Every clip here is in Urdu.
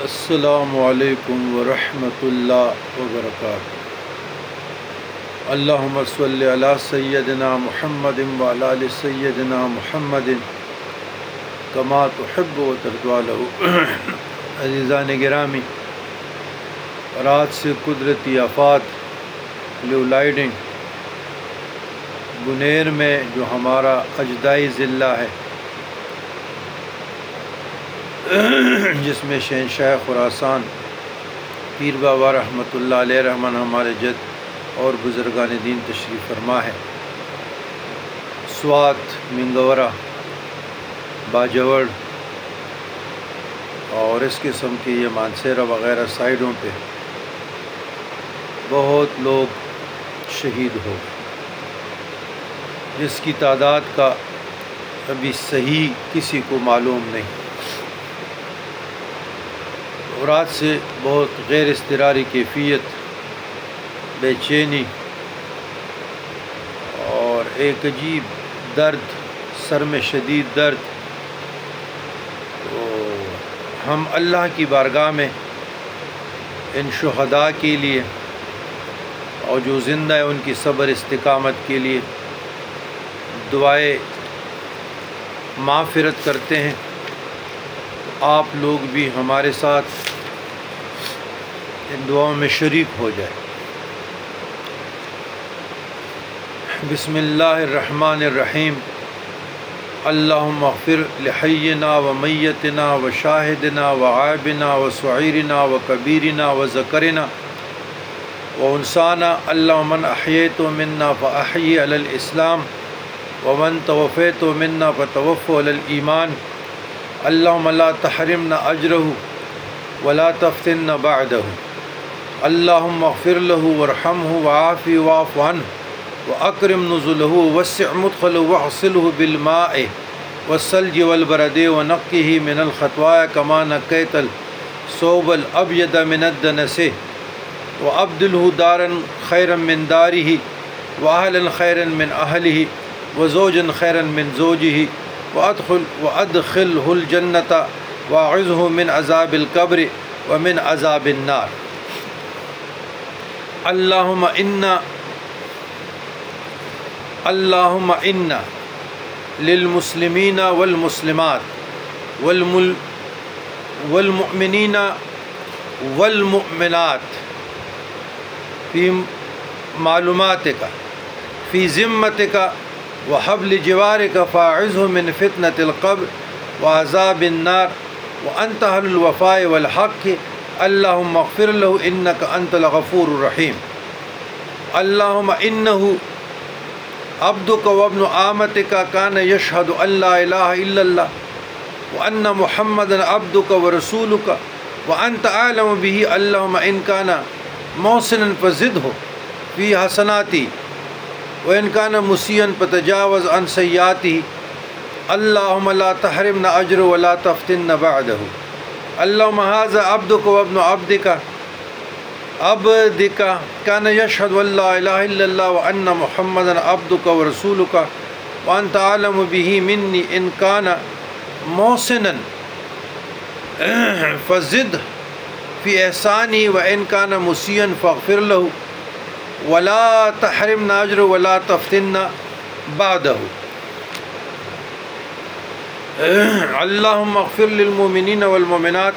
السلام علیکم ورحمۃ اللہ وبرکاتہ۔ اللہم صلی علی سیدنا محمد وعلی آل سیدنا محمد کما تحب و ترضی له۔ عزیزان گرامی، رات سے قدرتی آفات بلیو لائٹنگ بنیر میں جو ہمارا اجدائی ضلع ہے، جس میں شہنشاہ خراسان پیر بابا رحمۃ اللہ علیہ رحمن ہمارے جد اور بزرگان دین تشریف فرما ہے، سوات، منگورہ، باجوڑ اور اس قسم کی یہ مانسیرہ وغیرہ سائیڈوں پہ بہت لوگ شہید ہو گئے، جس کی تعداد کا ابھی صحیح کسی کو معلوم نہیں۔ رات سے بہت غیر اضطراری کیفیت، بے چینی اور ایک عجیب درد، سر میں شدید درد۔ تو ہم اللہ کی بارگاہ میں ان شہداء کے لیے اور جو زندہ ہے ان کی صبر استقامت کے لیے دعائے مغفرت کرتے ہیں۔ آپ لوگ بھی ہمارے ساتھ ان دعاؤں میں شریک ہو جائے۔ بسم اللہ الرحمن الرحیم۔ اللہم اغفر لحینا و میتنا و شاہدنا و عائبنا و صغیرنا و کبیرنا و ذکرنا و انسانا، اللہم من احییت منا فاحیی علی الاسلام ومن توفیت منا فتوفو علی الایمان، اللہم لا تحرمنا اجرہ ولا تفتنا بعدہ، اللہم اغفر لہ وارحمہ وعافی واعف عنہ واکرم نزلہ ووسع مدخلہ واغسلہ بالماء والثلج والبرد ونقہ من الخطایا کما نقیت الثوب الابیض من الدنس وابدلہ دارا خیرا من دارہ واہلا خیرا من اہلہ وزوجا خیرا من زوجہ وادخلہ الجنۃ واعذہ من عذاب القبر ومن عذاب النار۔ اللہم انا للمسلمین والمسلمات والمؤمنین والمؤمنات فی معلوماتک فی ذمتک وحبل جوارک فاعذہ من فتنة القبر وعذاب النار وانت اہل الوفاء والحق، اللہم اغفر لہ انک انت الغفور الرحیم۔ اللہم انہ عبدک وابن آمتک کان یشہد ان لا الہ الا اللہ وان محمدا عبدک ورسولک وانت اعلم بہ، اللہم ان کان محسنا فزدہ فی حسناتی وإن كان مسيئا فتجاوز عن سيئاته، اللهم لا تحرمنا أجر ولا تفتنا بعده، اللهم هذا عبدك وابن عبدك كان يشهد أن لا إله إلا الله وأن محمدا عبدك ورسولك وأنت أعلم به مني، إن كان محسنا فزد في إحسانه وإن كان مسيئا فاغفر له ولا تحرمنا اجر ولا تفتنا بعدہ۔ اللہم اغفر للمؤمنین والمؤمنات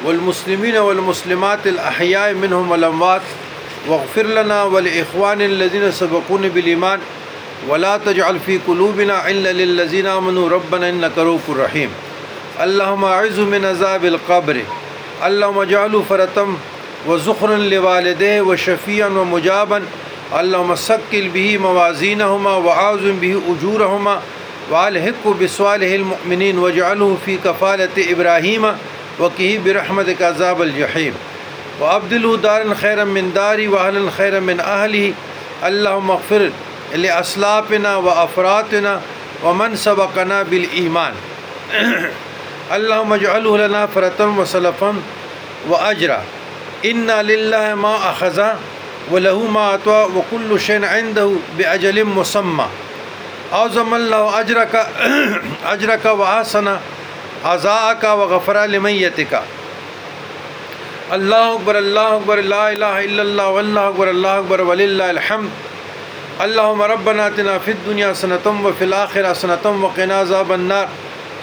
والمسلمین والمسلمات الاحیاء منہم والاموات واغفر لنا ولاخواننا الذین سبقونا بالایمان ولا تجعل فی قلوبنا غلا للذین آمنوا ربنا انک رؤوف رحیم۔ اللہم اعذ من عذاب القبر، اللہم اجعلہ فرطا وذخرا لوالديه وشفيعا ومجابا، اللهم ثقل به موازينهما وعظم به أجورهما والحقه بصالح المؤمنين واجعله في كفالة إبراهيم وقه برحمتك عذاب الجحيم وأبدله دارا خيرا من داري وأهلا خيرا من أهله، اللهم اغفر لأسلافنا وأفراتنا ومن سبقنا بالإيمان، اللهم اجعله لنا فرة وسلفا وأجرا، انا للہ ما اخذ ولہ ما اعطى وكل شيء عنده بأجل مسمى، اعظم اللہ اجرک واحسن عزاءک وغفر لمیتک۔ اللہ اکبر لا الہ الا اللہ واللہ اکبر وللہ الحمد اللہم ربنا آتنا فی الدنیا حسنۃ وفی الآخرۃ حسنۃ وقنا عذاب النار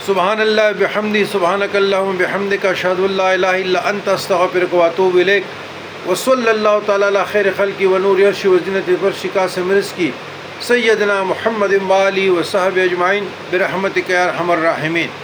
سبحان اللہ بحمدہ سبحانک اللہم بحمدک اشہد ان لا الہ الا انت استغفرک واتوب الیک وصلی اللہ تعالی علی خیر خلقی ونور عرشی وزینت فرشی قاسم رزقی سیدنا محمد وآلہ وصحبہ اجمعین برحمتک یا ارحم الراحمین۔